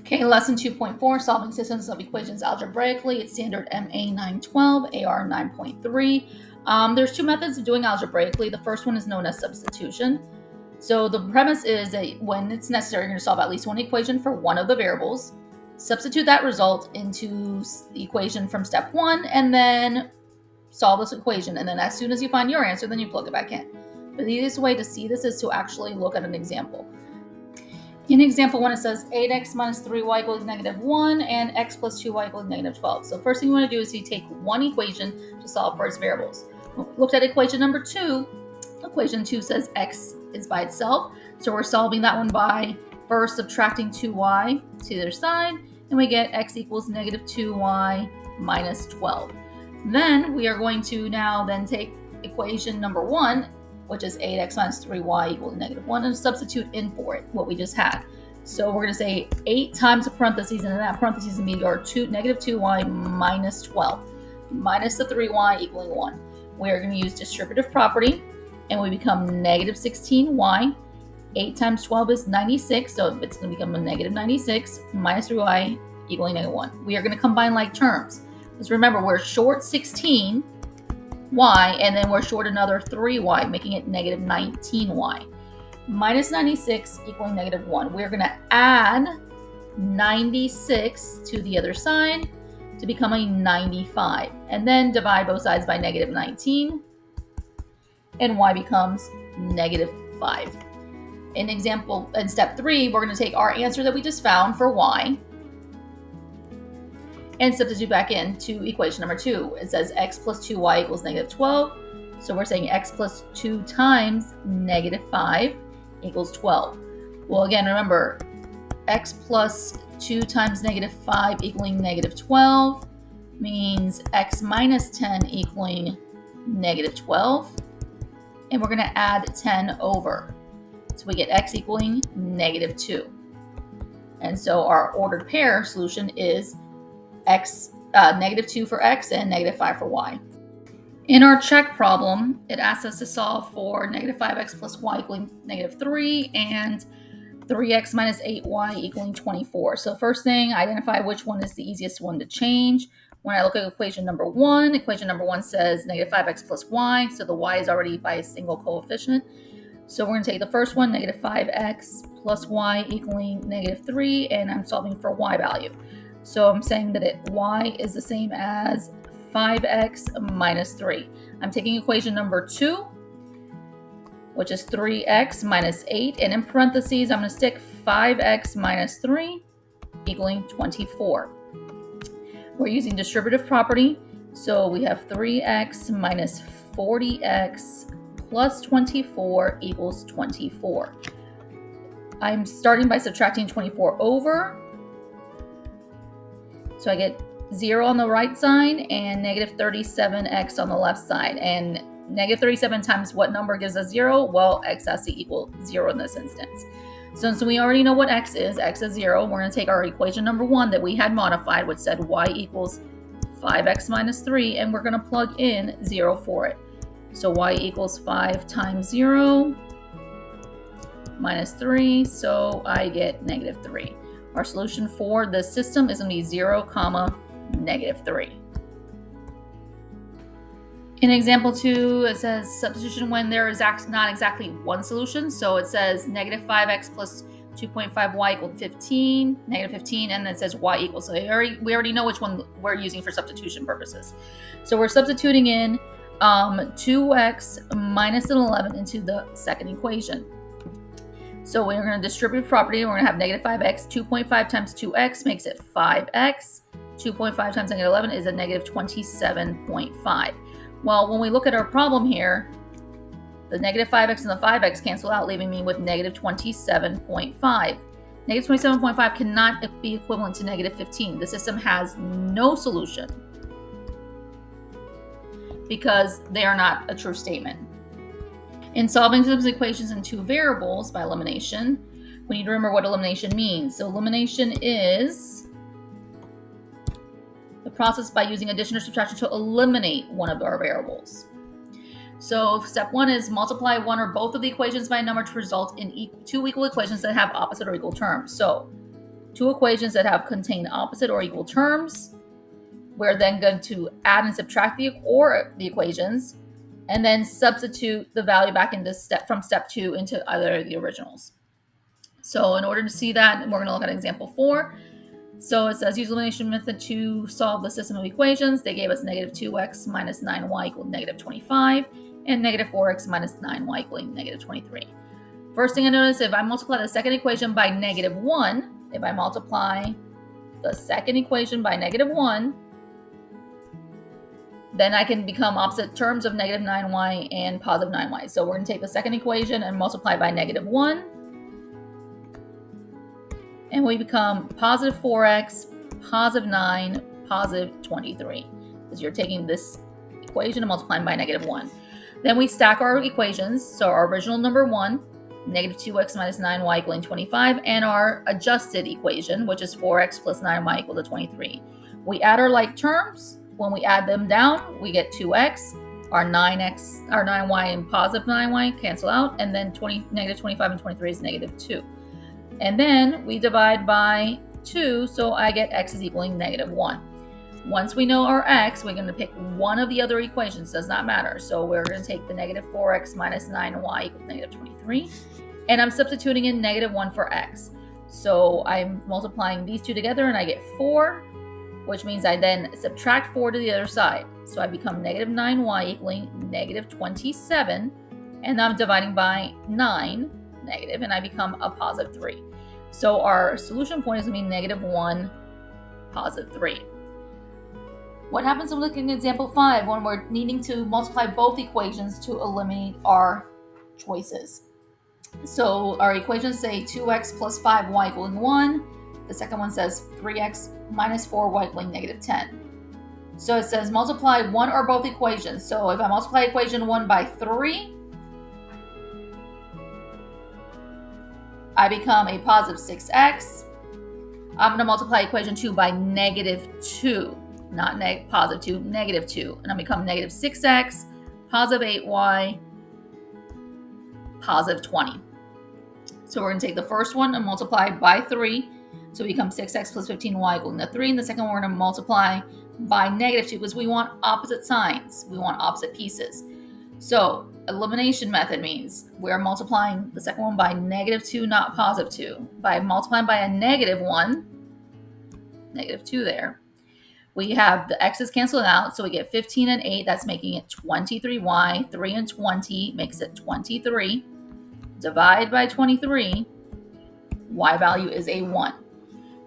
Okay, lesson 2.4, solving systems of equations algebraically. It's standard MA 912, AR 9.3. There's two methods of doing algebraically. The first one is known as substitution. So the premise is that when it's necessary, you're going to solve at least one equation for one of the variables, substitute that result into the equation from step one, and then solve this equation. And then as soon as you find your answer, then you plug it back in. But the easiest way to see this is to actually look at an example. In example 1, it says 8x minus 3y equals negative 1 and x plus 2y equals negative 12. So first thing you want to do is you take one equation to solve for its variables. We looked at equation number 2. Equation 2 says x is by itself. So we're solving that one by first subtracting 2y to the other side, and we get x equals negative 2y minus 12. Then we are going to now take equation number 1, which is 8x minus 3y equals negative 1, and substitute in for it, what we just had. So we're going to say 8 times the parentheses, and in that parentheses will be our negative 2y minus 12, minus the 3y equaling 1. We are going to use distributive property, and we become negative 16y. 8 times 12 is 96, so it's going to become a negative 96 minus 3y equaling negative 1. We are going to combine like terms. Just remember, we're short 16y, and then we're short another 3y, making it negative 19y. Minus 96 equaling negative 1. We're going to add 96 to the other side to become a 95. And then divide both sides by negative 19. And y becomes negative 5. In step 3, we're going to take our answer that we just found for y and substitute back into equation number 2. It says x plus 2y equals negative 12. So we're saying x plus 2 times negative 5 equals 12. Well, again, remember, x plus 2 times negative 5 equaling negative 12 means x minus 10 equaling negative 12. And we're going to add 10 over. So we get x equaling negative 2. And so our ordered pair solution is negative 2 for x and negative 5 for y. In our check problem, it asks us to solve for negative 5x plus y equaling negative 3 and 3x minus 8y equaling 24. So first thing, identify which one is the easiest one to change. When I look at equation number 1 says negative 5x plus y, so the y is already by a single coefficient. So we're going to take the first one, negative 5x plus y equaling negative 3, and I'm solving for y value. So I'm saying that y is the same as 5x minus 3. I'm taking equation number 2, which is 3x minus 8, and in parentheses, I'm going to stick 5x minus 3 equaling 24. We're using distributive property, so we have 3x minus 40x plus 24 equals 24. I'm starting by subtracting 24 over. So I get 0 on the right side and negative 37x on the left side. And negative 37 times what number gives us 0? Well, x has to equal 0 in this instance. So we already know what x is 0. We're going to take our equation number 1 that we had modified, which said y equals 5x minus 3, and we're going to plug in 0 for it. So y equals 5 times 0 minus 3, so I get negative 3. Our solution for this system is going to be 0, negative 3. In example 2, it says substitution when there is not exactly one solution. So it says negative 5x plus 2.5y equals 15, negative 15, and then it says y equals. So we already know which one we're using for substitution purposes. So we're substituting in 2x minus an 11 into the second equation. So we're going to distribute property, and we're going to have negative 5x. 2.5 times 2x makes it 5x. 2.5 times negative 11 is a negative 27.5. Well, when we look at our problem here, the negative 5x and the 5x cancel out, leaving me with negative 27.5. Negative 27.5 cannot be equivalent to negative 15. The system has no solution because they are not a true statement. In solving systems equations in two variables by elimination, we need to remember what elimination means. So elimination is the process by using addition or subtraction to eliminate one of our variables. So step 1 is multiply one or both of the equations by a number to result in two equal equations that have opposite or equal terms. So two equations that have contain opposite or equal terms. We're then going to add and subtract the equations, and then substitute the value back into from step 2 into either of the originals. So in order to see that, we're going to look at example 4. So it says use elimination method to solve the system of equations. They gave us negative 2x minus 9y equal negative 25 and negative 4x minus 9y equaling negative 23. First thing I notice, if I multiply the second equation by negative 1, if I multiply the second equation by negative 1, then I can become opposite terms of negative 9y and positive 9y. So we're going to take the second equation and multiply by negative 1. And we become positive 4x, positive 9, positive 23. Because you're taking this equation and multiplying by negative 1. Then we stack our equations. So our original number 1, negative 2x minus 9y equaling 25, and our adjusted equation, which is 4x plus 9y equal to 23. We add our like terms. When we add them down, we get 2x. Our 9y and positive 9y cancel out, and then negative 25 and 23 is negative 2. And then we divide by 2, so I get x is equaling negative 1. Once we know our x, we're going to pick one of the other equations. Does not matter. So we're going to take the negative 4x minus 9y equals negative 23. And I'm substituting in negative 1 for x. So I'm multiplying these two together, and I get 4. Which means I then subtract 4 to the other side. So I become negative 9y equaling negative 27, and I'm dividing by 9, negative, and I become a positive 3. So our solution point is going to be negative 1, positive 3. What happens when looking at example 5 when we're needing to multiply both equations to eliminate our choices? So our equations say 2x plus 5y equaling 1. The second one says 3x minus 4y equaling negative 10. So it says multiply one or both equations. So if I multiply equation 1 by 3, I become a positive 6x. I'm going to multiply equation 2 by negative 2, not positive 2, negative 2. And I become negative 6x, positive 8y, positive 20. So we're going to take the first one and multiply by 3. So we become 6x plus 15y equaling to 3. And the second one we're going to multiply by negative 2 because we want opposite signs. We want opposite pieces. So elimination method means we're multiplying the second one by negative 2, not positive 2. By multiplying by a negative 1, negative 2 there, we have the x's canceled out. So we get 15 and 8. That's making it 23y. 3 and 20 makes it 23. Divide by 23. Y value is a 1.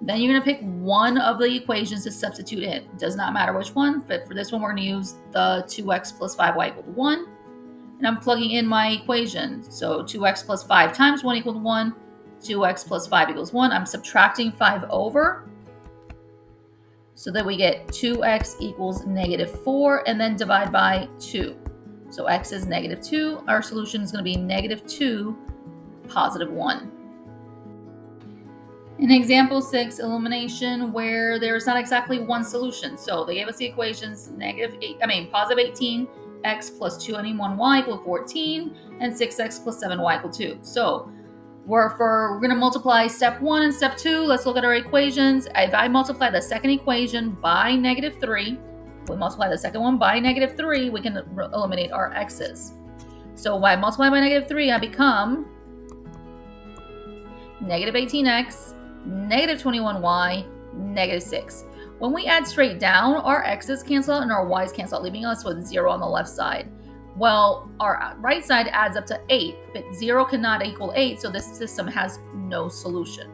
Then you're going to pick one of the equations to substitute in. Does not matter which one, but for this one, we're going to use the 2x plus 5y equal to 1. And I'm plugging in my equation. So 2x plus 5 times 1 equals 1. 2x plus 5 equals 1. I'm subtracting 5 over. So that we get 2x equals negative 4, and then divide by 2. So x is negative 2. Our solution is going to be negative 2, positive 1. In example 6, elimination, where there's not exactly one solution. So they gave us the equations positive 18, x plus 21y equal 14, and 6x plus 7y equal 2. So we're going to multiply step 1 and step 2. Let's look at our equations. If I multiply the second equation by negative 3, we multiply the second one by negative 3, we can eliminate our x's. So by multiplying by negative 3, I become negative 18x, negative 21y, negative 6. When we add straight down, our x's cancel out and our y's cancel out, leaving us with 0 on the left side. Well, our right side adds up to 8, but 0 cannot equal 8, so this system has no solution.